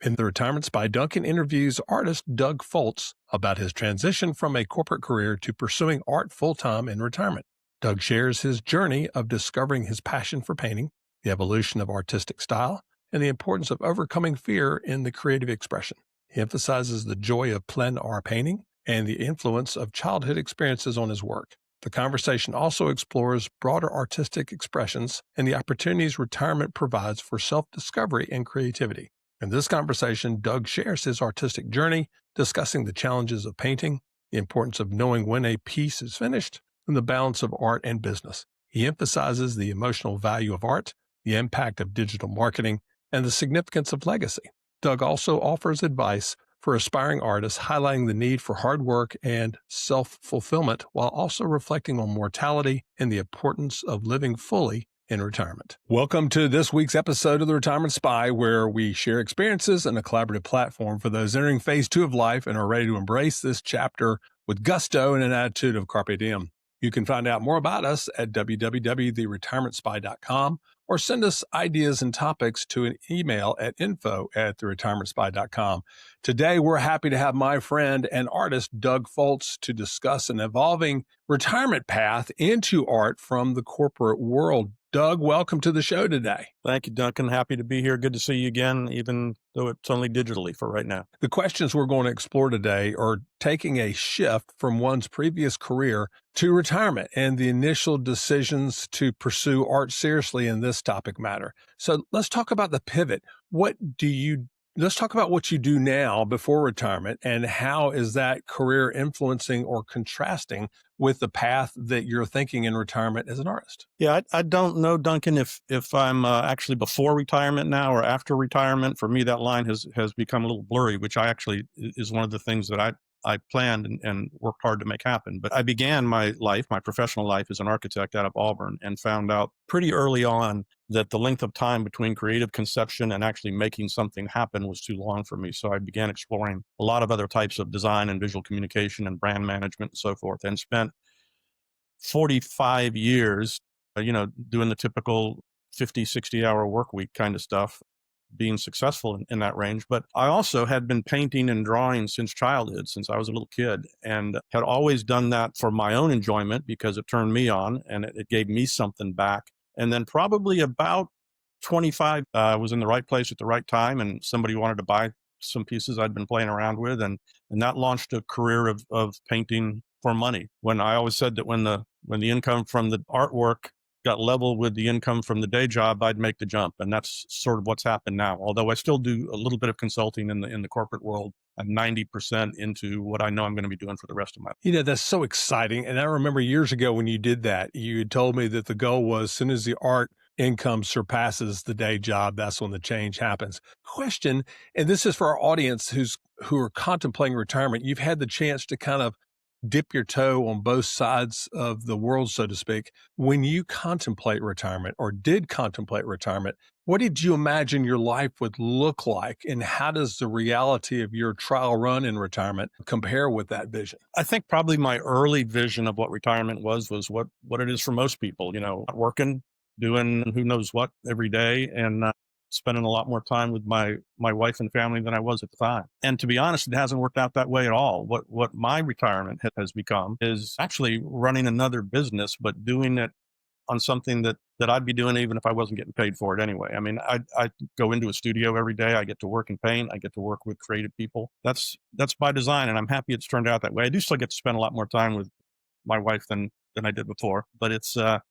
In The Retirement Spy, Duncan interviews artist Doug Foltz about his transition from a corporate career to pursuing art full-time in retirement. Doug shares his journey of discovering his passion for painting, the evolution of artistic style, and the importance of overcoming fear in the creative expression. He emphasizes the joy of plein art painting and the influence of childhood experiences on his work. The conversation also explores broader artistic expressions and the opportunities retirement provides for self-discovery and creativity. In this conversation, Doug shares his artistic journey, discussing the challenges of painting, the importance of knowing when a piece is finished, and the balance of art and business. He emphasizes the emotional value of art, the impact of digital marketing, and the significance of legacy. Doug also offers advice for aspiring artists, highlighting the need for hard work and self-fulfillment while also reflecting on mortality and the importance of living fully in retirement. Welcome to this week's episode of The Retirement Spy, where we share experiences and a collaborative platform for those entering phase 2 of life and are ready to embrace this chapter with gusto and an attitude of carpe diem. You can find out more about us at www.theretirementspy.com or send us ideas and topics to an email at info@theretirementspy.com. Today, we're happy to have my friend and artist, Doug Foltz, to discuss an evolving retirement path into art from the corporate world. Doug, welcome to the show today. Thank you, Duncan. Happy to be here. Good to see you again, even though it's only digitally for right now. The questions we're going to explore today are taking a shift from one's previous career to retirement and the initial decisions to pursue art seriously in this topic matter. So let's talk about the pivot. Let's talk about what you do now before retirement and how is that career influencing or contrasting with the path that you're thinking in retirement as an artist? Yeah, I don't know, Duncan, if I'm actually before retirement now or after retirement. For me, that line has become a little blurry, which I actually is one of the things that I planned and worked hard to make happen. But I began my professional life as an architect out of Auburn and found out pretty early on that the length of time between creative conception and actually making something happen was too long for me. So I began exploring a lot of other types of design and visual communication and brand management and so forth, and spent 45 years, doing the typical 50, 60-hour work week kind of stuff, being successful in that range. But I also had been painting and drawing since childhood, since I was a little kid, and had always done that for my own enjoyment because it turned me on and it gave me something back. And then probably about 25, I was in the right place at the right time, and somebody wanted to buy some pieces I'd been playing around with, and that launched a career of painting for money. When I always said that when the income from the artwork got level with the income from the day job, I'd make the jump. And that's sort of what's happened now. Although I still do a little bit of consulting in the corporate world, I'm 90% into what I know I'm going to be doing for the rest of my life. That's so exciting. And I remember years ago when you did that, you had told me that the goal was as soon as the art income surpasses the day job, that's when the change happens. Question, and this is for our audience who are contemplating retirement. You've had the chance to kind of dip your toe on both sides of the world, so to speak. When you contemplate retirement or did contemplate retirement, what did you imagine your life would look like? And how does the reality of your trial run in retirement compare with that vision? I think probably my early vision of what retirement was what it is for most people, working, doing who knows what every day, and spending a lot more time with my wife and family than I was at the time. And to be honest, it hasn't worked out that way at all. What my retirement has become is actually running another business, but doing it on something that I'd be doing even if I wasn't getting paid for it anyway. I mean, I go into a studio every day. I get to work and paint. I get to work with creative people. That's by design, and I'm happy it's turned out that way. I do still get to spend a lot more time with my wife than I did before, but it's the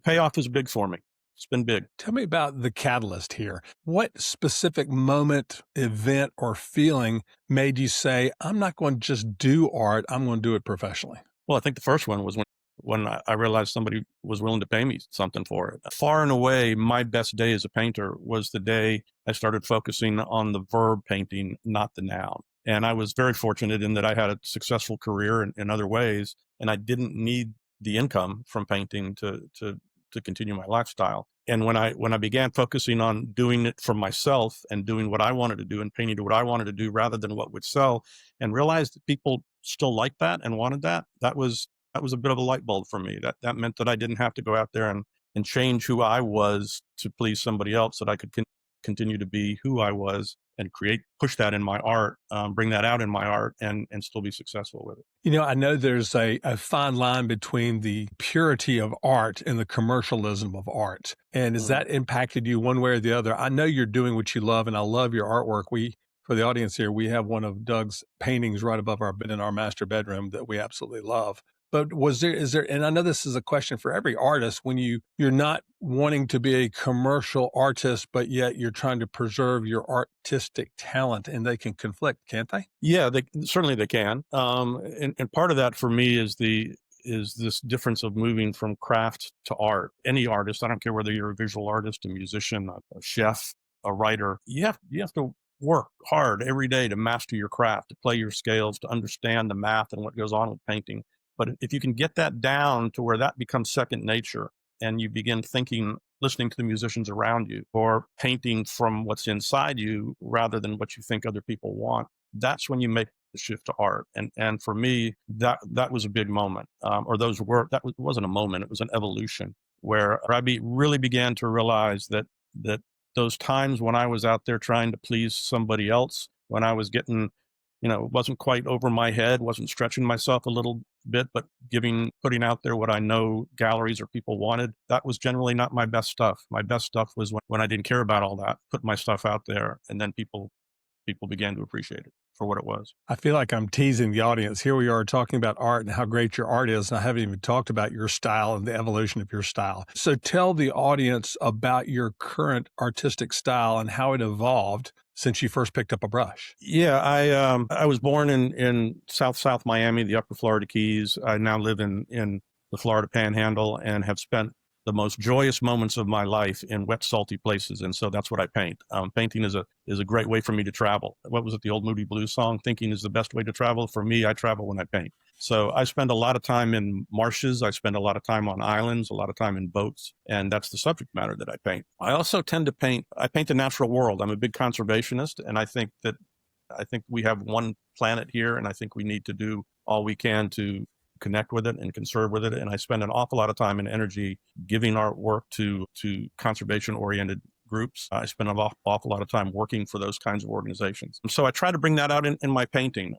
payoff is big for me. It's been big. Tell me about the catalyst here. What specific moment, event, or feeling made you say, I'm not going to just do art, I'm going to do it professionally? Well, I think the first one was when I realized somebody was willing to pay me something for it. Far and away, my best day as a painter was the day I started focusing on the verb painting, not the noun. And I was very fortunate in that I had a successful career in other ways, and I didn't need the income from painting to continue my lifestyle. And when I began focusing on doing it for myself and doing what I wanted to do and painting to what I wanted to do rather than what would sell, and realized that people still liked that and wanted that was a bit of a light bulb for me. That meant that I didn't have to go out there and change who I was to please somebody else, that I could continue to be who I was and push that in my art, bring that out in my art, and still be successful with it. I know there's a fine line between the purity of art and the commercialism of art. And has Mm. that impacted you one way or the other? I know you're doing what you love, and I love your artwork. For the audience here, we have one of Doug's paintings right above our bed in our master bedroom that we absolutely love. But is there, and I know this is a question for every artist, when you're not wanting to be a commercial artist, but yet you're trying to preserve your artistic talent, and they can conflict, can't they? Yeah, certainly they can. And part of that for me is this difference of moving from craft to art. Any artist, I don't care whether you're a visual artist, a musician, a chef, a writer, you have to work hard every day to master your craft, to play your scales, to understand the math and what goes on with painting. But if you can get that down to where that becomes second nature, and you begin thinking, listening to the musicians around you, or painting from what's inside you rather than what you think other people want, that's when you make the shift to art. And for me, that was a big moment. Or those were that wasn't a moment; it was an evolution where really began to realize that those times when I was out there trying to please somebody else, when I was getting, wasn't quite over my head, wasn't stretching myself a little bit, but putting out there what I know galleries or people wanted, that was generally not my best stuff. My best stuff was when I didn't care about all that, put my stuff out there, and then people began to appreciate it for what it was. I feel like I'm teasing the audience. Here we are talking about art and how great your art is, and I haven't even talked about your style and the evolution of your style. So tell the audience about your current artistic style and how it evolved since you first picked up a brush. Yeah, I was born in South Miami, the Upper Florida Keys. I now live in the Florida Panhandle and have spent the most joyous moments of my life in wet, salty places, and so that's what I paint. Painting is a great way for me to travel. What was it, the old Moody Blues song? Thinking is the best way to travel. For me, I travel when I paint. So I spend a lot of time in marshes. I spend a lot of time on islands, a lot of time in boats, and that's the subject matter that I paint. I also tend to paint. I paint the natural world. I'm a big conservationist, and I think we have one planet here, and I think we need to do all we can to connect with it and conserve with it. And I spend an awful lot of time and energy giving artwork to conservation oriented groups. I spend an awful lot of time working for those kinds of organizations. And so I try to bring that out in my painting.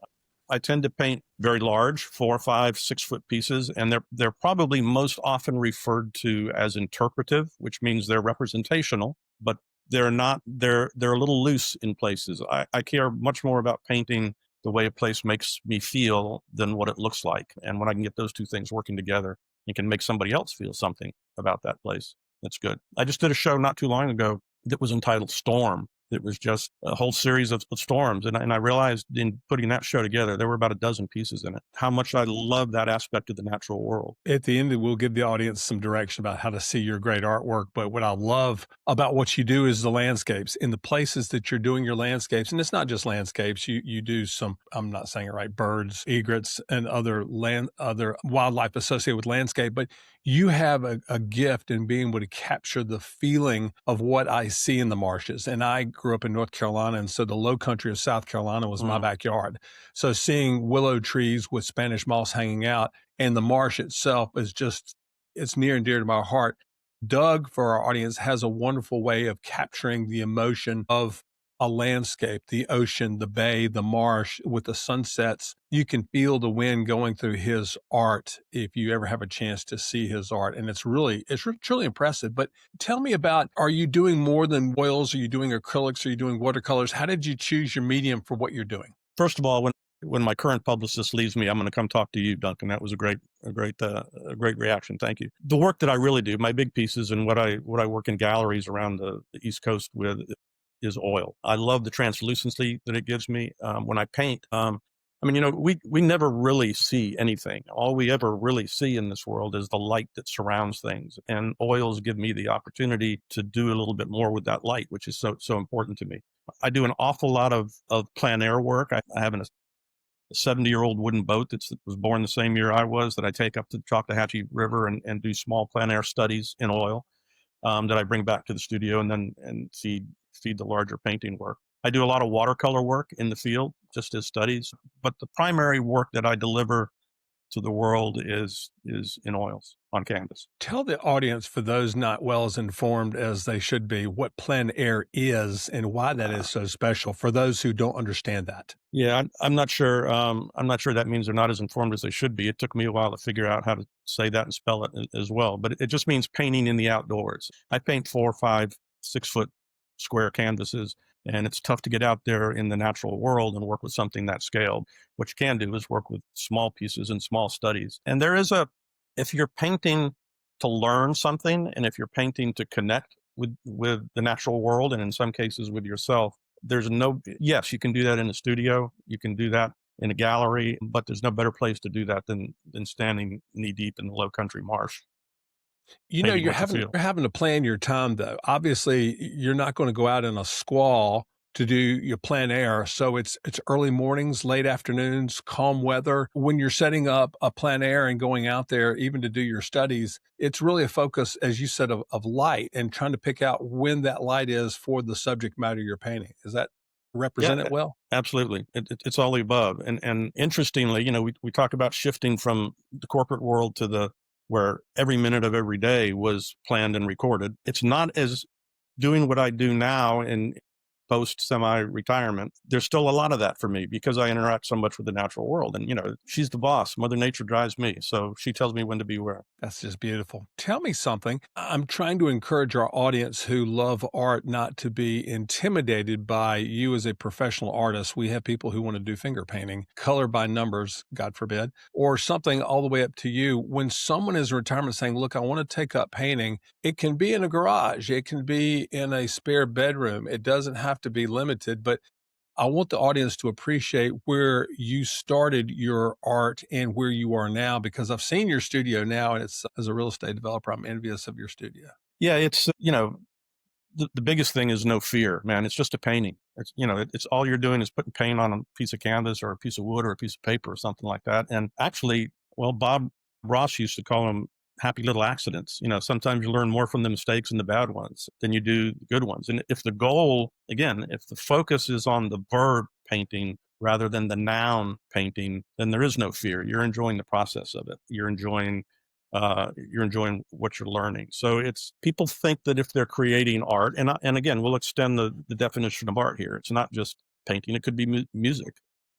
I tend to paint very large, 4, 5, 6-foot pieces, and they're probably most often referred to as interpretive, which means they're representational, but they're not. They're a little loose in places. I care much more about painting the way a place makes me feel than what it looks like. And when I can get those two things working together, it can make somebody else feel something about that place. That's good. I just did a show not too long ago that was entitled Storm. It was just a whole series of storms. And I realized in putting that show together, there were about a dozen pieces in it, how much I love that aspect of the natural world. At the end, we'll give the audience some direction about how to see your great artwork. But what I love about what you do is the landscapes in the places that you're doing your landscapes. And it's not just landscapes. You do some, I'm not saying it right, birds, egrets, and other wildlife associated with landscape. But you have a gift in being able to capture the feeling of what I see in the marshes. And I grew up in North Carolina, and so the low country of South Carolina was my backyard. So seeing willow trees with Spanish moss hanging out and the marsh itself is it's near and dear to my heart. Doug, for our audience, has a wonderful way of capturing the emotion of a landscape, the ocean, the bay, the marsh with the sunsets. You can feel the wind going through his art if you ever have a chance to see his art. And it's truly impressive. But tell me about, are you doing more than oils? Are you doing acrylics? Are you doing watercolors? How did you choose your medium for what you're doing? First of all, when my current publicist leaves me, I'm going to come talk to you, Duncan. That was a great reaction. Thank you. The work that I really do, my big pieces, and what I work in galleries around the East Coast with, is oil. I love the translucency that it gives me when I paint. We never really see anything. All we ever really see in this world is the light that surrounds things, and oils give me the opportunity to do a little bit more with that light, which is so important to me. I do an awful lot of plein air work. I have a 70-year-old wooden boat that was born the same year I was, that I take up to the Chattahoochee River and do small plein air studies in oil that I bring back to the studio and feed the larger painting work. I do a lot of watercolor work in the field, just as studies, but the primary work that I deliver to the world is in oils on canvas. Tell the audience, for those not well as informed as they should be, what plein air is and why that is so special for those who don't understand that. Yeah, I'm not sure. I'm not sure that means they're not as informed as they should be. It took me a while to figure out how to say that and spell it as well. But it just means painting in the outdoors. I paint 4, 5, 6 foot square canvases, and it's tough to get out there in the natural world and work with something that scale. What you can do is work with small pieces and small studies. And there is if you're painting to learn something, and if you're painting to connect with the natural world, and in some cases with yourself, there's no, yes, you can do that in a studio, you can do that in a gallery, but there's no better place to do that than standing knee deep in the low country marsh, You know, painting what you feel. you're having to plan your time though. Obviously, you're not going to go out in a squall to do your plein air. So it's early mornings, late afternoons, calm weather. When you're setting up a plein air and going out there, even to do your studies, it's really a focus, as you said, of light and trying to pick out when that light is for the subject matter you're painting. Is that Yeah, represent it well? absolutely. It's all the above. And interestingly, we talk about shifting from the corporate world to the where every minute of every day was planned and recorded. It's not as doing what I do now in post semi-retirement. There's still a lot of that for me because I interact so much with the natural world. And she's the boss. Mother Nature drives me, so she tells me when to be where. That's just beautiful. Tell me something. I'm trying to encourage our audience who love art not to be intimidated by you as a professional artist. We have people who want to do finger painting, color by numbers, God forbid, or something all the way up to you. When someone is in retirement saying, look, I want to take up painting, it can be in a garage, it can be in a spare bedroom. It doesn't have to be limited, but I want the audience to appreciate where you started your art and where you are now, because I've seen your studio now, and it's as a real estate developer, I'm envious of your studio. Yeah, it's the biggest thing is no fear, man. It's just a painting. It's all you're doing is putting paint on a piece of canvas or a piece of wood or a piece of paper or something like that. And actually, well, Bob Ross used to call them happy little accidents. Sometimes you learn more from the mistakes and the bad ones than you do the good ones. And if the goal, again, if the focus is on the verb painting rather than the noun painting, then there is no fear. You're enjoying the process of it. You're enjoying what you're learning. So it's people think that if they're creating art, and again, we'll extend the definition of art here. It's not just painting; it could be music.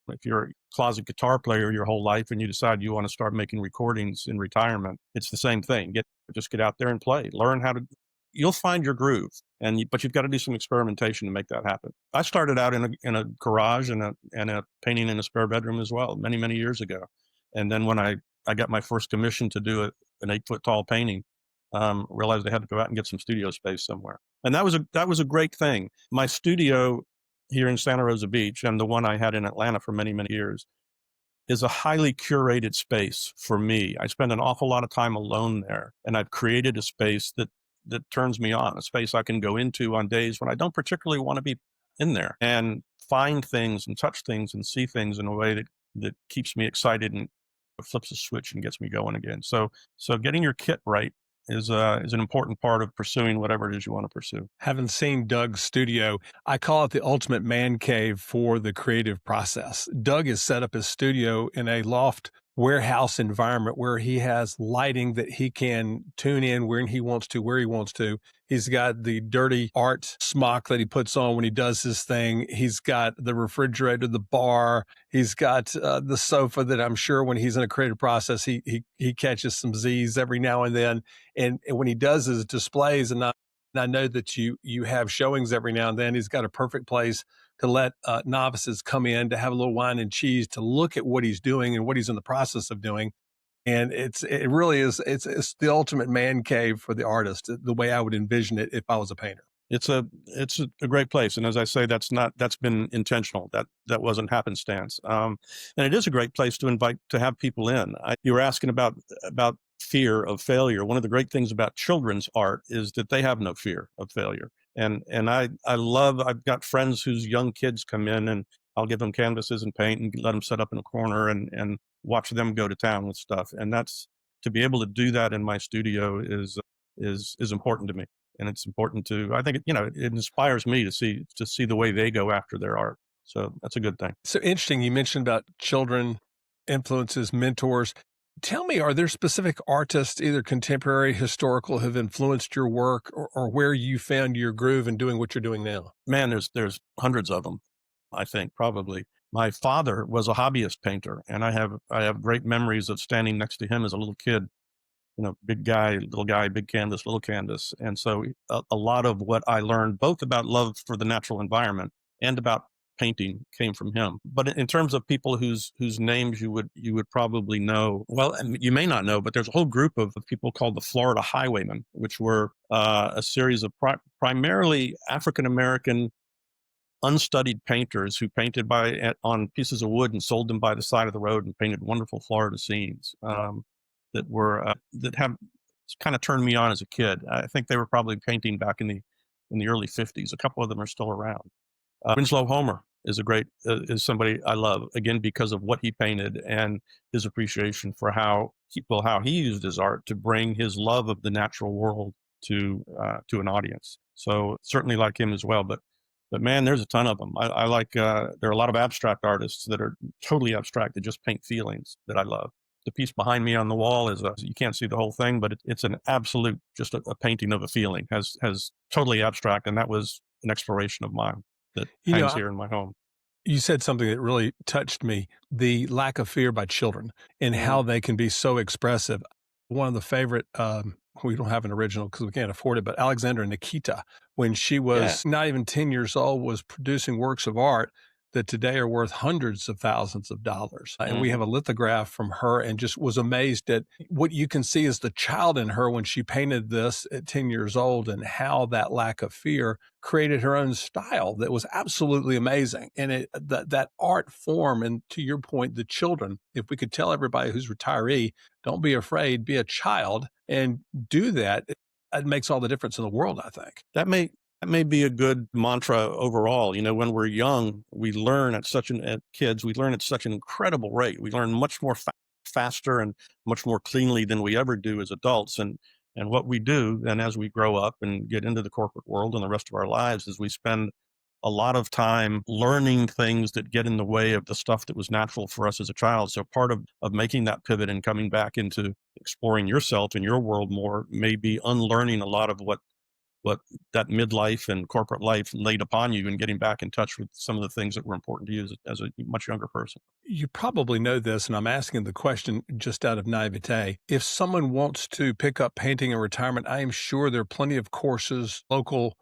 If you're a closet guitar player your whole life and you decide you want to start making recordings in retirement, it's the same thing. Just get out there and play. Learn how to. You'll find your groove, but you've got to do some experimentation to make that happen. I started out in a garage and a painting in a spare bedroom as well, many many years ago, and then when I got my first commission to do an 8 foot tall painting, realized I had to go out and get some studio space somewhere. And that was a great thing. My studio here in Santa Rosa Beach, and the one I had in Atlanta for many, many years, is a highly curated space for me. I spend an awful lot of time alone there, and I've created a space that turns me on, a space I can go into on days when I don't particularly want to be in there and find things and touch things and see things in a way that keeps me excited and flips a switch and gets me going again. So getting your kit right is an important part of pursuing whatever it is you want to pursue. Having seen Doug's studio, I call it the ultimate man cave for the creative process. Doug has set up his studio in a loft warehouse environment where he has lighting that he can tune in when he wants to, where he wants to. He's got the dirty art smock that he puts on when he does his thing. He's got the refrigerator, the bar. He's got the sofa that I'm sure when he's in a creative process, he catches some Z's every now and then. And when he does his displays, and I know that you have showings every now and then, he's got a perfect place to let novices come in to have a little wine and cheese to look at what he's doing and what he's in the process of doing. And it really is, it's the ultimate man cave for the artist, the way I would envision it if I was a painter. It's a great place, and as I say, that's been intentional. That wasn't happenstance. And it is a great place to have people in. You were asking about fear of failure. One of the great things about children's art is that they have no fear of failure. And I've got friends whose young kids come in, and I'll give them canvases and paint and let them set up in a corner and watch them go to town with stuff. And that's, to be able to do that in my studio is important to me. And it's important to, I think, it inspires me to see the way they go after their art. So that's a good thing. So interesting. You mentioned about children, influences, mentors. Tell me, are there specific artists, either contemporary, historical, have influenced your work, or where you found your groove in doing what you're doing now? Man, there's hundreds of them, I think, probably. My father was a hobbyist painter, and I have great memories of standing next to him as a little kid, big guy, big canvas, little canvas. And so a lot of what I learned, both about love for the natural environment and about painting, came from him. But in terms of people whose names you would probably know, well, and you may not know, but there's a whole group of people called the Florida Highwaymen, which were a series of primarily African American unstudied painters who painted on pieces of wood and sold them by the side of the road and painted wonderful Florida scenes, that have kind of turned me on as a kid. I think they were probably painting back in the early '50s. A couple of them are still around. Winslow Homer is somebody I love, again because of what he painted and his appreciation for how he used his art to bring his love of the natural world to an audience. So certainly like him as well. But man, there's a ton of them. I like. There are a lot of abstract artists that are totally abstract that just paint feelings that I love. The piece behind me on the wall you can't see the whole thing, but it's an absolute, just a painting of a feeling, has totally abstract. And that was an exploration of mine that You know, hangs here in my home. you said something that really touched me, the lack of fear by children and Mm, how they can be so expressive. One of the favorite, we don't have an original because we can't afford it, but Alexandra Nikita, when she yeah. was not even 10 years old, was producing works of art that today are worth hundreds of thousands of dollars. And we have Hmm. a lithograph from her, and just was amazed at what you can see as the child in her when she painted this at 10 years old, and how that lack of fear created her own style that was absolutely amazing. And that art form, and to your point, the children, if we could tell everybody who's retiree, don't be afraid, be a child and do that, it makes all the difference in the world, I think. That may be a good mantra overall. When we're young, we learn at kids, we learn at such an incredible rate. We learn much more faster and much more cleanly than we ever do as adults. And what we do then as we grow up and get into the corporate world and the rest of our lives is we spend a lot of time learning things that get in the way of the stuff that was natural for us as a child. So part of making that pivot and coming back into exploring yourself and your world more may be unlearning a lot of what that midlife and corporate life laid upon you, and getting back in touch with some of the things that were important to you as a much younger person. You probably know this, and I'm asking the question just out of naivete. If someone wants to pick up painting in retirement, I am sure there are plenty of courses, local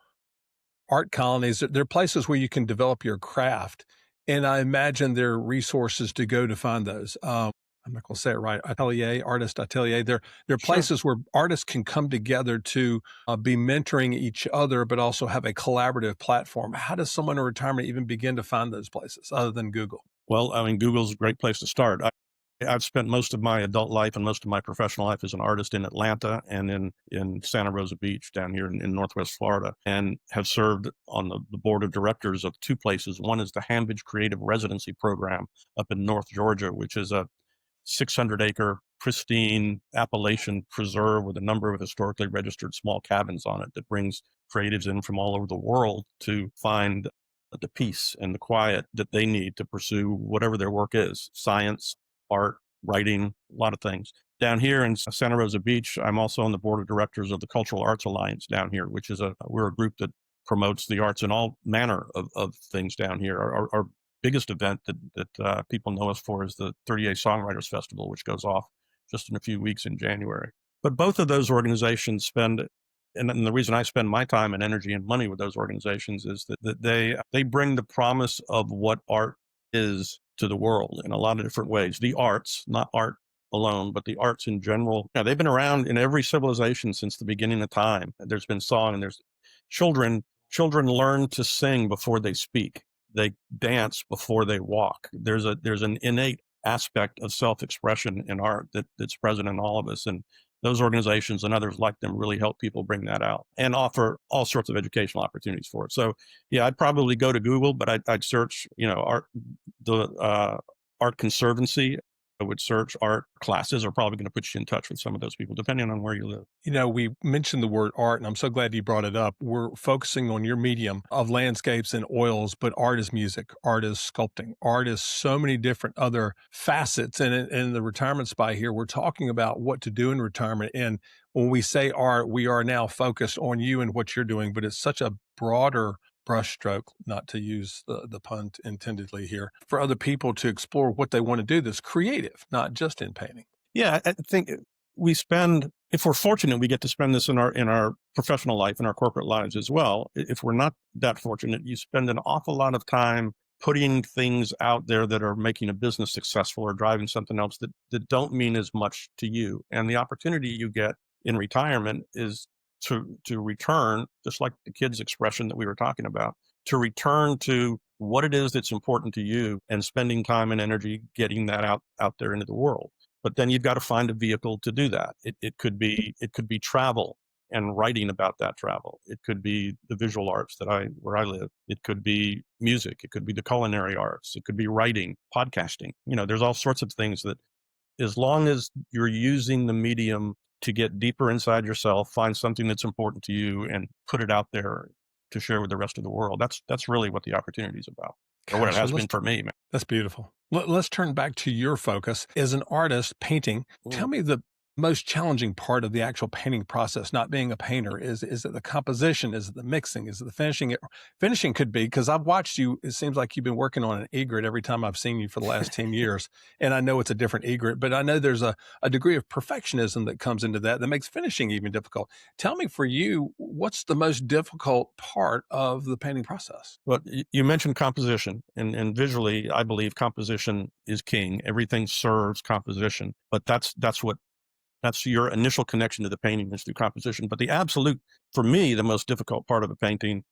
art colonies. There are places where you can develop your craft. And I imagine there are resources to go to find those. I'm not going to say it right. Atelier, artist atelier. There are Sure. places where artists can come together to be mentoring each other, but also have a collaborative platform. How does someone in retirement even begin to find those places other than Google? Well, I mean, Google's a great place to start. I've spent most of my adult life and most of my professional life as an artist in Atlanta and in Santa Rosa Beach down here in Northwest Florida, and have served on the board of directors of two places. One is the Hambidge Creative Residency Program up in North Georgia, which is a 600-acre pristine Appalachian preserve with a number of historically registered small cabins on it that brings creatives in from all over the world to find the peace and the quiet that they need to pursue whatever their work is: science, art, writing, a lot of things. Down here in Santa Rosa Beach, I'm also on the board of directors of the Cultural Arts Alliance down here, which is we're a group that promotes the arts in all manner of things down here. Our biggest event that people know us for is the 38 Songwriters Festival, which goes off just in a few weeks in January. But both of those organizations and the reason I spend my time and energy and money with those organizations is that they bring the promise of what art is to the world in a lot of different ways. The arts, not art alone, but the arts in general. They've been around in every civilization since the beginning of time. There's been song, and there's children learn to sing before they speak. They dance before they walk. There's an innate aspect of self-expression in art that's present in all of us. And those organizations and others like them really help people bring that out and offer all sorts of educational opportunities for it. So yeah, I'd probably go to Google, but I'd search, art, the Art Conservancy I would search art classes are probably going to put you in touch with some of those people, depending on where you live. We mentioned the word art, and I'm so glad you brought it up. We're focusing on your medium of landscapes and oils, but art is music, art is sculpting, art is so many different other facets. And in the retirement spy here, we're talking about what to do in retirement. And when we say art, we are now focused on you and what you're doing, but it's such a broader brushstroke, not to use the pun intendedly here, for other people to explore what they want to do that's creative, not just in painting. Yeah, I think we spend, if we're fortunate, we get to spend this in our professional life, in our corporate lives as well. If we're not that fortunate, you spend an awful lot of time putting things out there that are making a business successful or driving something else that don't mean as much to you. And the opportunity you get in retirement is to return, just like the kids expression that we were talking about, to return to what it is that's important to you and spending time and energy getting that out there into the world. But then you've got to find a vehicle to do that. It could be travel and writing about that travel. It could be the visual arts where I live. It could be music. It could be the culinary arts. It could be writing, podcasting. There's all sorts of things that, as long as you're using the medium to get deeper inside yourself, find something that's important to you and put it out there to share with the rest of the world. That's really what the opportunity is about, or what it Gosh, has been for me, man. that's beautiful. Let's turn back to your focus as an artist painting. Tell Mm. me the most challenging part of the actual painting process, not being a painter. Is it the composition? Is it the mixing? Is it the finishing? Finishing could be, because I've watched you. It seems like you've been working on an egret every time I've seen you for the last 10 years. And I know it's a different egret, but I know there's a degree of perfectionism that comes into that makes finishing even difficult. Tell me, for you, what's the most difficult part of the painting process? Well, you mentioned composition, and visually, I believe composition is king. Everything serves composition, but that's your initial connection to the painting is through composition. But for me, the most difficult part of a painting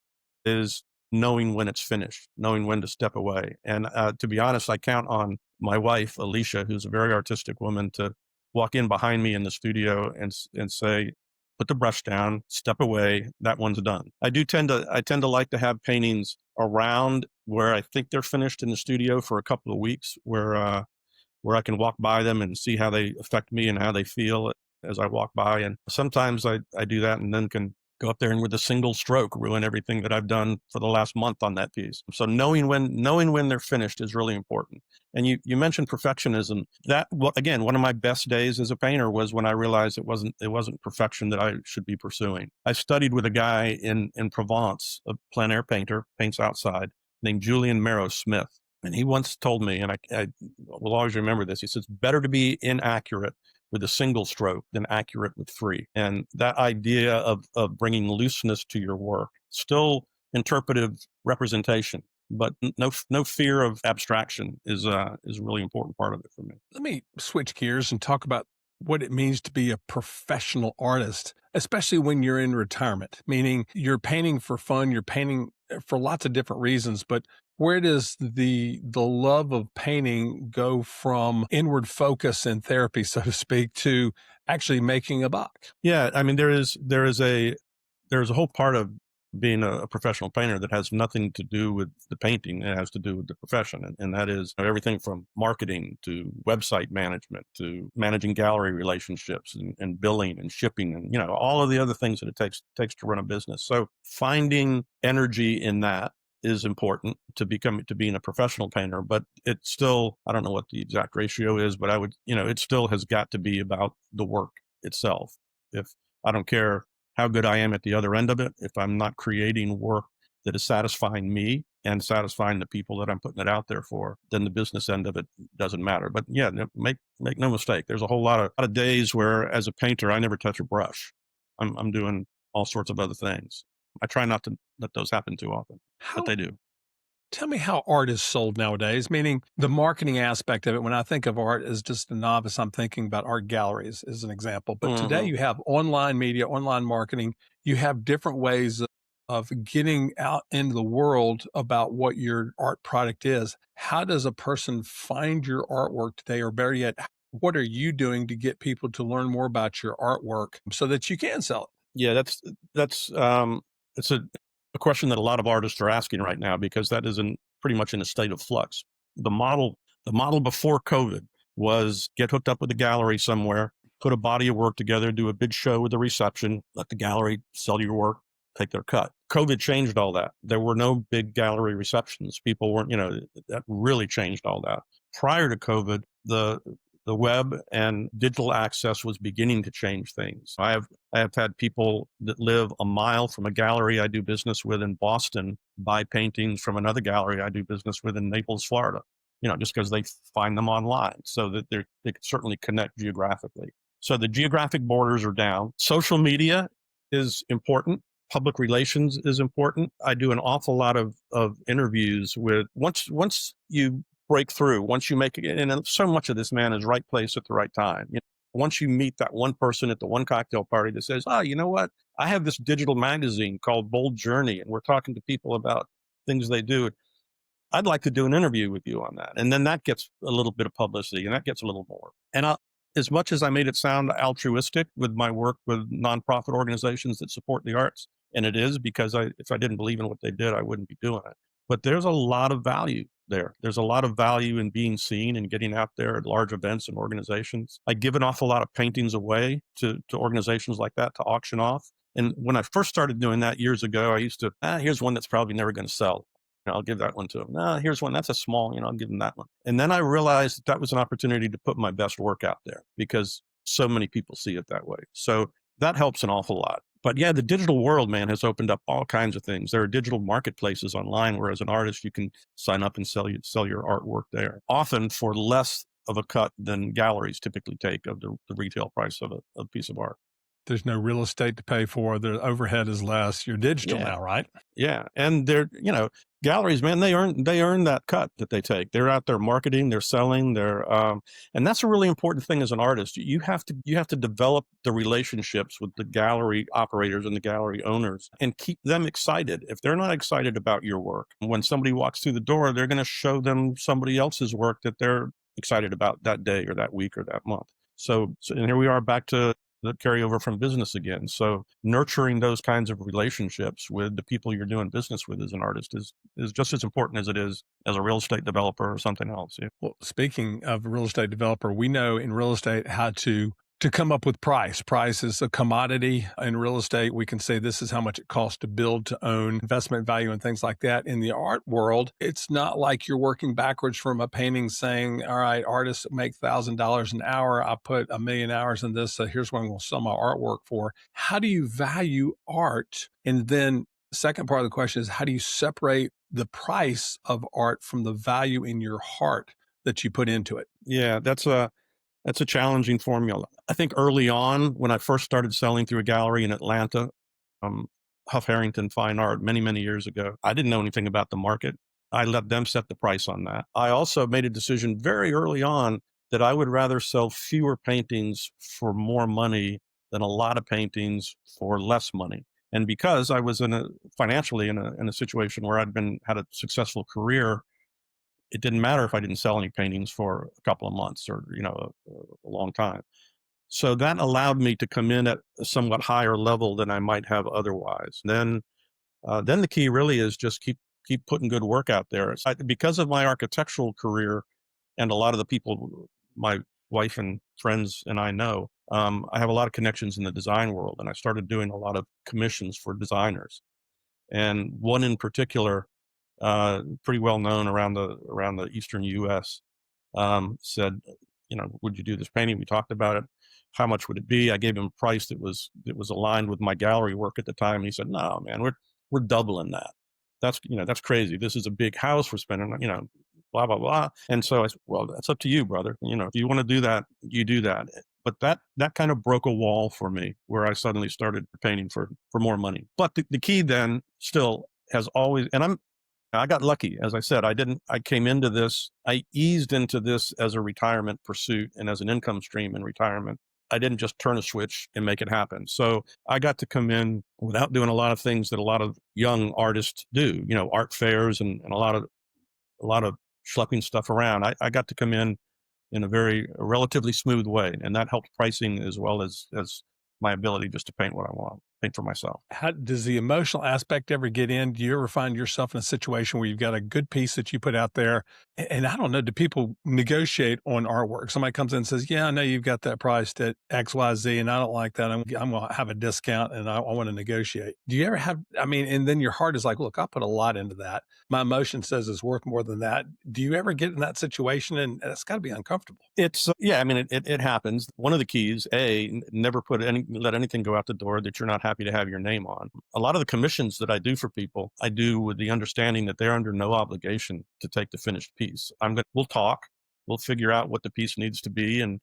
is knowing when it's finished, knowing when to step away. And to be honest, I count on my wife, Alicia, who's a very artistic woman, to walk in behind me in the studio and say, "Put the brush down, step away. That one's done." I tend to like to have paintings around where I think they're finished in the studio for a couple of weeks, where I can walk by them and see how they affect me and how they feel as I walk by. And sometimes I do that and then can go up there and with a single stroke ruin everything that I've done for the last month on that piece. So knowing when they're finished is really important. And you mentioned perfectionism. Again, one of my best days as a painter was when I realized it wasn't perfection that I should be pursuing. I studied with a guy in Provence, a plein air painter, paints outside, named Julian Marrow Smith. And he once told me, and I will always remember this, he says, better to be inaccurate with a single stroke than accurate with three. And that idea of bringing looseness to your work, still interpretive representation, but no fear of abstraction is a really important part of it for me. Let me switch gears and talk about what it means to be a professional artist, especially when you're in retirement, meaning you're painting for fun, you're painting for lots of different reasons, but where does the love of painting go from inward focus and therapy, so to speak, to actually making a buck? Yeah, I mean, there is a whole part of being a professional painter that has nothing to do with the painting. It has to do with the profession. And that is everything from marketing to website management to managing gallery relationships and billing and shipping and, all of the other things that it takes to run a business. So finding energy in that is important to being a professional painter, but it's still, I don't know what the exact ratio is, but it still has got to be about the work itself. If I don't care how good I am at the other end of it, if I'm not creating work that is satisfying me and satisfying the people that I'm putting it out there for, then the business end of it doesn't matter. But yeah, make no mistake. There's a whole lot of days where, as a painter, I never touch a brush. I'm doing all sorts of other things. I try not to let those happen too often, but How they do. Tell me how art is sold nowadays, meaning the marketing aspect of it. When I think of art as just a novice, I'm thinking about art galleries as an example. But today Hmm. you have online media, online marketing. You have different ways of getting out into the world about what your art product is. How does a person find your artwork today? Or better yet, what are you doing to get people to learn more about your artwork so that you can sell it? Yeah, that's it's a question that a lot of artists are asking right now because that is pretty much in a state of flux. The model before COVID was get hooked up with a gallery somewhere, put a body of work together, do a big show with a reception, let the gallery sell your work, take their cut. COVID changed all that. There were no big gallery receptions. People weren't, that really changed all that. Prior to COVID, the web and digital access was beginning to change things. I have had people that live a mile from a gallery I do business with in Boston buy paintings from another gallery I do business with in Naples, Florida, just because they find them online, so that they can certainly connect geographically. So the geographic borders are down. Social media is important. Public relations is important. I do an awful lot of interviews with, once you break through, once you make it, and so much of this, man, is right place at the right time. Once you meet that one person at the one cocktail party that says, oh, you know what? I have this digital magazine called Bold Journey, and we're talking to people about things they do. I'd like to do an interview with you on that. And then that gets a little bit of publicity, and that gets a little more. And as much as I made it sound altruistic with my work with nonprofit organizations that support the arts, and it is, because if I didn't believe in what they did, I wouldn't be doing it. But there's a lot of value there. There's a lot of value in being seen and getting out there at large events and organizations. I give an awful lot of paintings away to organizations like that to auction off. And when I first started doing that years ago, I used to, here's one that's probably never going to sell. I'll give that one to him. No, here's one that's a small, I'll give him that one. And then I realized that was an opportunity to put my best work out there, because so many people see it that way. So that helps an awful lot. But yeah, the digital world, man, has opened up all kinds of things. There are digital marketplaces online where, as an artist, you can sign up and sell your artwork there, often for less of a cut than galleries typically take of the retail price of a piece of art. There's no real estate to pay for. The overhead is less. You're digital now, right? Yeah. And they're, galleries, man, they earn that cut that they take. They're out there marketing, they're selling, and that's a really important thing as an artist. You have to develop the relationships with the gallery operators and the gallery owners and keep them excited. If they're not excited about your work, when somebody walks through the door, they're going to show them somebody else's work that they're excited about that day or that week or that month. So and here we are back to the carryover from business again. So nurturing those kinds of relationships with the people you're doing business with as an artist is just as important as it is as a real estate developer or something else. Yeah. Well, speaking of a real estate developer, we know in real estate how to come up with price. Price is a commodity in real estate. We can say this is how much it costs to build, to own, investment value, and things like that. In the art world, it's not like you're working backwards from a painting saying, all right, artists make $1,000 an hour. I put 1,000,000 hours in this. So here's what I'm going to sell my artwork for. How do you value art? And then the second part of the question is, how do you separate the price of art from the value in your heart that you put into it? Yeah, that's a challenging formula. I think early on, when I first started selling through a gallery in Atlanta, Huff Harrington Fine Art, many, many years ago, I didn't know anything about the market. I let them set the price on that. I also made a decision very early on that I would rather sell fewer paintings for more money than a lot of paintings for less money. And because I was financially in a situation where had a successful career, it didn't matter if I didn't sell any paintings for a couple of months or, a long time. So that allowed me to come in at a somewhat higher level than I might have otherwise. Then the key really is just keep putting good work out there. Because of my architectural career and a lot of the people my wife and friends and I know, I have a lot of connections in the design world, and I started doing a lot of commissions for designers. And one in particular, pretty well known around the Eastern U.S., said, would you do this painting? We talked about it. How much would it be? I gave him a price that was aligned with my gallery work at the time. And he said, no, man, we're doubling that. That's crazy. This is a big house. We're spending, blah, blah, blah. And so I said, well, that's up to you, brother. If you want to do that, you do that. But that kind of broke a wall for me, where I suddenly started painting for more money. But the key then still has always, and I got lucky. As I said, I eased into this as a retirement pursuit and as an income stream in retirement. I didn't just turn a switch and make it happen. So I got to come in without doing a lot of things that a lot of young artists do, art fairs and a lot of schlepping stuff around. I got to come in a relatively smooth way, and that helped pricing as well as my ability just to paint what I want. paint for myself. How does the emotional aspect ever get in? Do you ever find yourself in a situation where you've got a good piece that you put out there? And I don't know, do people negotiate on artwork? Somebody comes in and says, yeah, I know you've got that priced at XYZ and I don't like that. I'm going to have a discount and I want to negotiate. Do you ever have, I mean, and then your heart is like, look, I put a lot into that. My emotion says it's worth more than that. Do you ever get in that situation? And it's got to be uncomfortable. It's yeah, I mean, it happens. One of the keys, never let anything go out the door that you're not happy to have your name on. A lot of the commissions that I do for people, I do with the understanding that they're under no obligation to take the finished piece. We'll talk, we'll figure out what the piece needs to be, and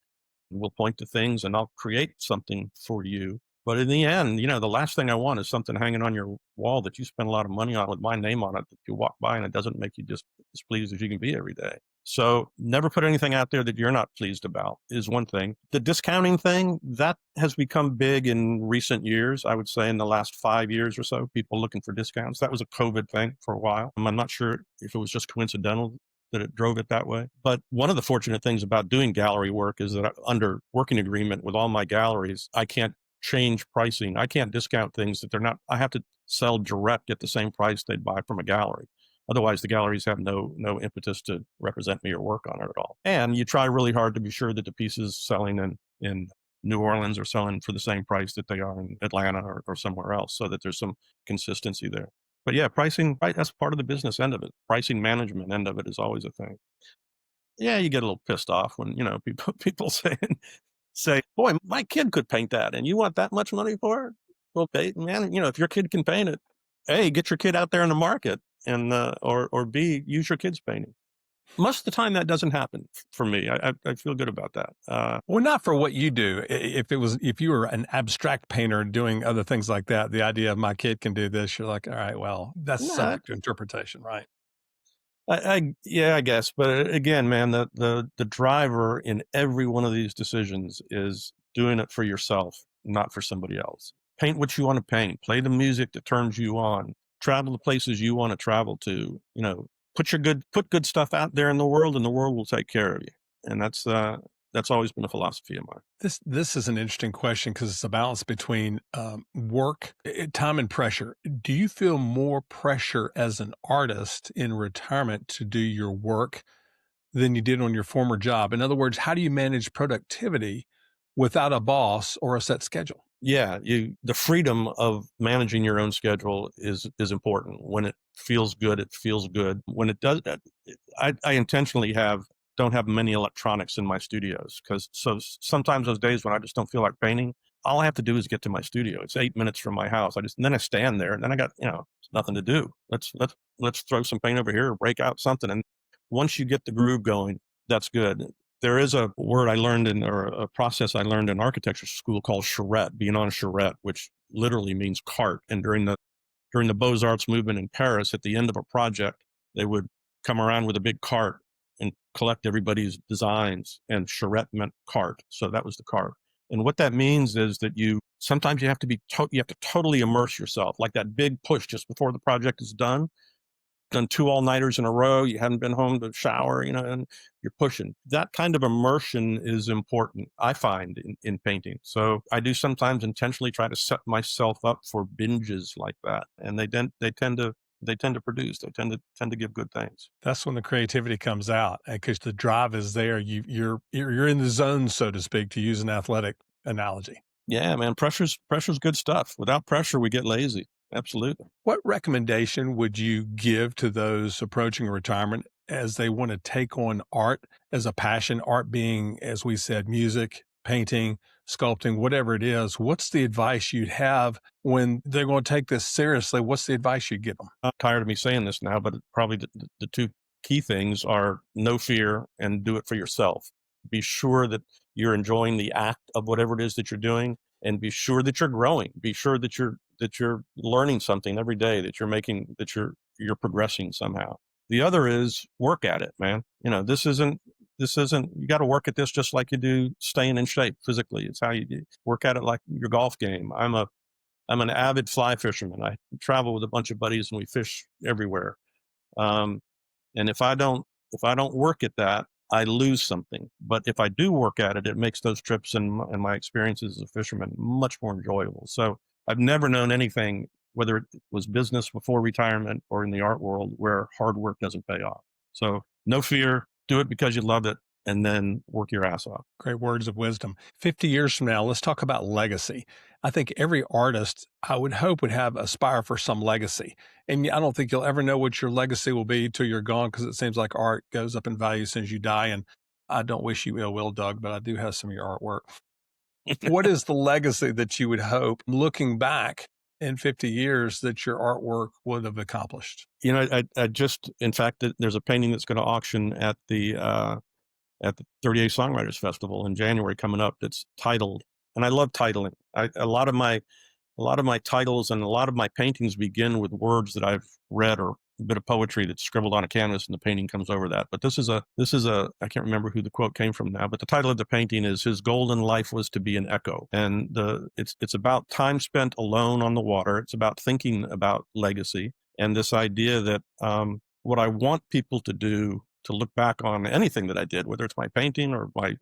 we'll point to things, and I'll create something for you. But in the end, the last thing I want is something hanging on your wall that you spend a lot of money on with my name on it that you walk by and it doesn't make you just as pleased as you can be every day. So never put anything out there that you're not pleased about is one thing. The discounting thing, that has become big in recent years. I would say in the last 5 years or so, people looking for discounts. That was a COVID thing for a while. I'm not sure if it was just coincidental that it drove it that way. But one of the fortunate things about doing gallery work is that under working agreement with all my galleries, I can't change pricing. I can't discount things that they're not, I have to sell direct at the same price they'd buy from a gallery. Otherwise, the galleries have no impetus to represent me or work on it at all. And you try really hard to be sure that the pieces selling in New Orleans are selling for the same price that they are in Atlanta or somewhere else, so that there's some consistency there. But yeah, pricing, right, that's part of the business end of it. Pricing management end of it is always a thing. Yeah, you get a little pissed off when, people say, boy, my kid could paint that and you want that much money for it? Well, man, if your kid can paint it, A, get your kid out there in the market and, or B, use your kid's painting. Most of the time that doesn't happen for me. I feel good about that. Well, not for what you do. If you were an abstract painter doing other things like that, the idea of my kid can do this, you're like, all right, well, that's Nah, subject to interpretation, right? yeah, I guess. But again, man, the driver in every one of these decisions is doing it for yourself, not for somebody else. Paint what you want to paint. Play the music that turns you on. Travel the places you want to travel to. Put good stuff out there in the world, and the world will take care of you. And that's always been a philosophy of mine. This is an interesting question because it's a balance between work, time, and pressure. Do you feel more pressure as an artist in retirement to do your work than you did on your former job? In other words, how do you manage productivity without a boss or a set schedule? Yeah, the freedom of managing your own schedule is important. When it feels good, it feels good. When it does, I intentionally don't have many electronics in my studios because sometimes those days when I just don't feel like painting, all I have to do is get to my studio. It's 8 minutes from my house. And then I stand there and then I got nothing to do. Let's throw some paint over here or break out something. And once you get the groove going, that's good. There is a word I learned or a process I learned in architecture school called charrette, being on a charrette, which literally means cart. And during the Beaux-Arts movement in Paris, at the end of a project, they would come around with a big cart and collect everybody's designs, and charrette meant cart. So that was the cart. And what that means is that sometimes you have to totally immerse yourself, like that big push just before the project is done. Done 2 all-nighters in a row, you haven't been home to shower, and you're pushing. That kind of immersion is important, I find, in painting. So I do sometimes intentionally try to set myself up for binges like that, and they tend to produce. They tend to give good things. That's when the creativity comes out because the drive is there. You're in the zone, so to speak, to use an athletic analogy. Yeah, man, pressure's good stuff. Without pressure, we get lazy. Absolutely. What recommendation would you give to those approaching retirement as they want to take on art as a passion, art being, as we said, music, painting, sculpting, whatever it is? What's the advice you'd have when they're going to take this seriously? What's the advice you'd give them? I'm tired of me saying this now, but probably the two key things are no fear and do it for yourself. Be sure that you're enjoying the act of whatever it is that you're doing, and be sure that you're growing. Be sure that you're learning something every day, that you're progressing somehow. The other is work at it, man. This isn't, you got to work at this just like you do staying in shape physically. It's how you do. Work at it like your golf game. I'm an avid fly fisherman. I travel with a bunch of buddies and we fish everywhere. And if I don't work at that, I lose something. But if I do work at it, it makes those trips and my experiences as a fisherman much more enjoyable. So I've never known anything, whether it was business before retirement or in the art world, where hard work doesn't pay off. So no fear, do it because you love it, and then work your ass off. Great words of wisdom. 50 years from now, let's talk about legacy. I think every artist, I would hope, would have aspire for some legacy. And I don't think you'll ever know what your legacy will be till you're gone because it seems like art goes up in value as soon as you die. And I don't wish you ill will, Doug, but I do have some of your artwork. What is the legacy that you would hope, looking back in 50 years, that your artwork would have accomplished? I just, in fact, there's a painting that's going to auction at the 38 Songwriters Festival in January coming up. That's titled, and I love titling. A lot of my titles and a lot of my paintings begin with words that I've read or a bit of poetry that's scribbled on a canvas, and the painting comes over that. But this is a I can't remember who the quote came from now, but the title of the painting is "His golden life was to be an echo," and it's about time spent alone on the water. It's about thinking about legacy and this idea that what I want people to do, to look back on anything that I did, whether it's my painting or my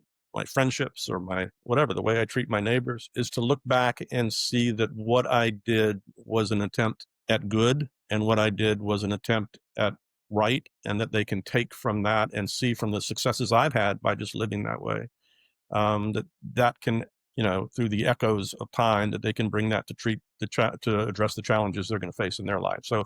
friendships or my whatever, the way I treat my neighbors, is to look back and see that what I did was an attempt at good, and what I did was an attempt at right, and that they can take from that and see from the successes I've had by just living that way, that can, through the echoes of time, that they can bring that to address the challenges they're going to face in their lives. So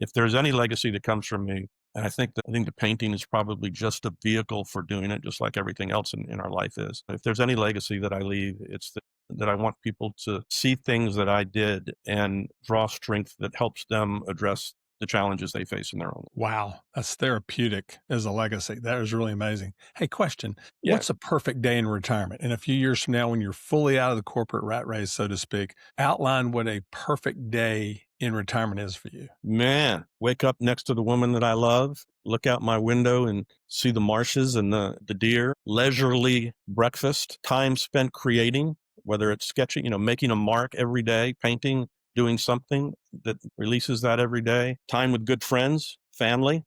if there's any legacy that comes from me, and I think the painting is probably just a vehicle for doing it, just like everything else in our life is. If there's any legacy that I leave, it's that I want people to see things that I did and draw strength that helps them address the challenges they face in their own. Wow, that's therapeutic as a legacy. That is really amazing. Hey, question. Yeah, What's a perfect day in retirement? In a few years from now, when you're fully out of the corporate rat race, so to speak, outline what a perfect day in retirement is for you. man, wake up next to the woman that I love, look out my window and see the marshes and the deer, leisurely breakfast, time spent creating, whether it's sketching, making a mark every day, painting, doing something that releases that every day, time with good friends, family.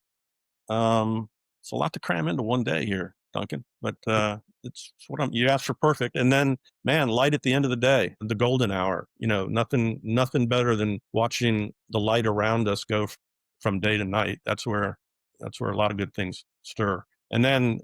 It's a lot to cram into one day here, Duncan, but it's what you asked for perfect. And then, man, light at the end of the day, the golden hour. Nothing better than watching the light around us go from day to night. That's where a lot of good things stir. And then,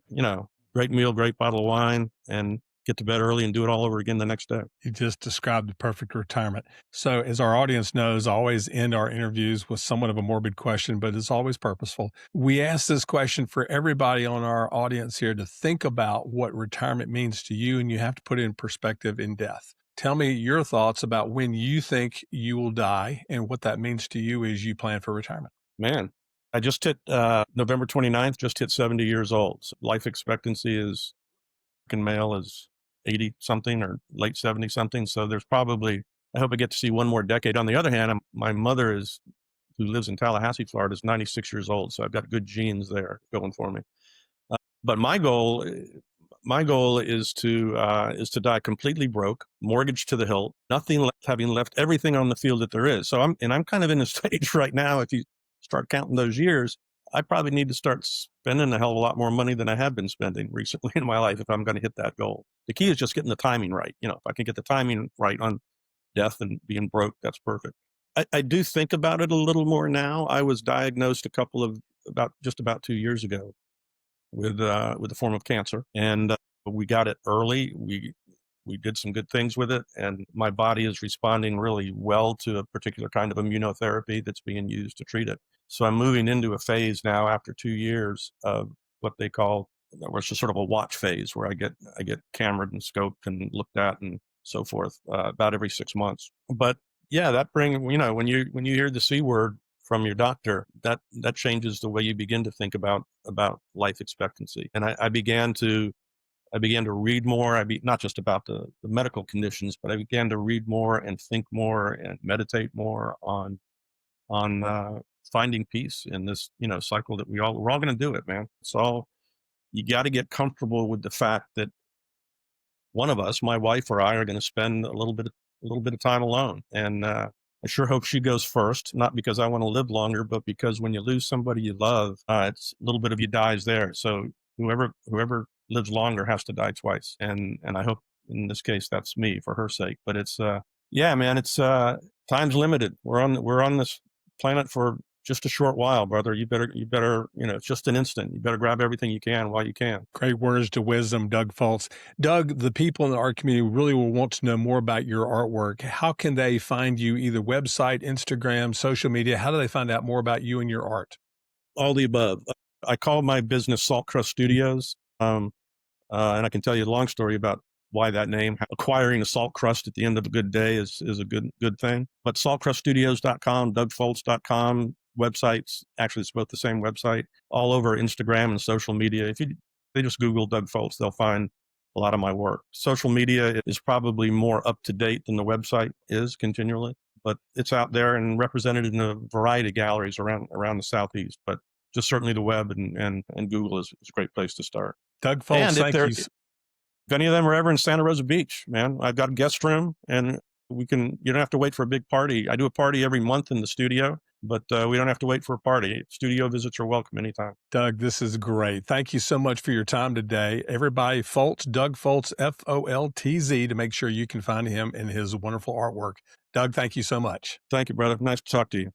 great meal, great bottle of wine, and get to bed early and do it all over again the next day. You just described the perfect retirement. So, as our audience knows, I always end our interviews with somewhat of a morbid question, but it's always purposeful. We ask this question for everybody on our audience here to think about what retirement means to you, and you have to put it in perspective in death. Tell me your thoughts about when you think you will die and what that means to you as you plan for retirement. Man, I just hit November 29th, just hit 70 years old. So life expectancy is male is 80 something or late 70 something. So there's probably, I hope I get to see one more decade. On the other hand, my mother who lives in Tallahassee, Florida, is 96 years old. So I've got good genes there going for me. But my goal is to die completely broke, mortgage to the hilt, nothing left, having left everything on the field that there is. So I'm kind of in a stage right now. If you start counting those years, I probably need to start spending a hell of a lot more money than I have been spending recently in my life if I'm going to hit that goal. The key is just getting the timing right. If I can get the timing right on death and being broke, that's perfect. I do think about it a little more now. I was diagnosed just about 2 years ago with a form of cancer, and we got it early. We did some good things with it, and my body is responding really well to a particular kind of immunotherapy that's being used to treat it. So I'm moving into a phase now after 2 years of what they call, was just sort of a watch phase, where I get cameraed and scoped and looked at and so forth about every 6 months. But yeah, that when you hear the C word from your doctor, that changes the way you begin to think about life expectancy. And I began to read more. Not just about the medical conditions, but I began to read more and think more and meditate more on finding peace in this cycle that we're all going to do it, man. So you got to get comfortable with the fact that one of us, my wife or I, are going to spend a little bit of time alone, and I sure hope she goes first, not because I want to live longer, but because when you lose somebody you love, it's a little bit of you dies there. So whoever lives longer has to die twice, and I hope in this case that's me for her sake. But Yeah, man, it's time's limited. We're on this planet for just a short while, brother. You better, it's just an instant. You better grab everything you can while you can. Great words to wisdom, Doug Foltz. Doug, the people in the art community really will want to know more about your artwork. How can they find you, either website, Instagram, social media? How do they find out more about you and your art? All the above. I call my business Salt Crust Studios. And I can tell you a long story about why that name. Acquiring a salt crust at the end of a good day is a good thing. But saltcruststudios.com, dougfoltz.com websites. Actually, it's both the same website. All over Instagram and social media. If they just Google Doug Foltz, they'll find a lot of my work. Social media is probably more up to date than the website is continually, but it's out there and represented in a variety of galleries around the Southeast. But just certainly the web and Google is a great place to start. Doug Foltz, And thank you. if any of them are ever in Santa Rosa Beach, man, I've got a guest room, and you don't have to wait for a big party. I do a party every month in the studio, but we don't have to wait for a party. Studio visits are welcome anytime. Doug, this is great. Thank you so much for your time today. Everybody, Foltz, Doug Foltz, Foltz, to make sure you can find him and his wonderful artwork. Doug, thank you so much. Thank you, brother. Nice to talk to you.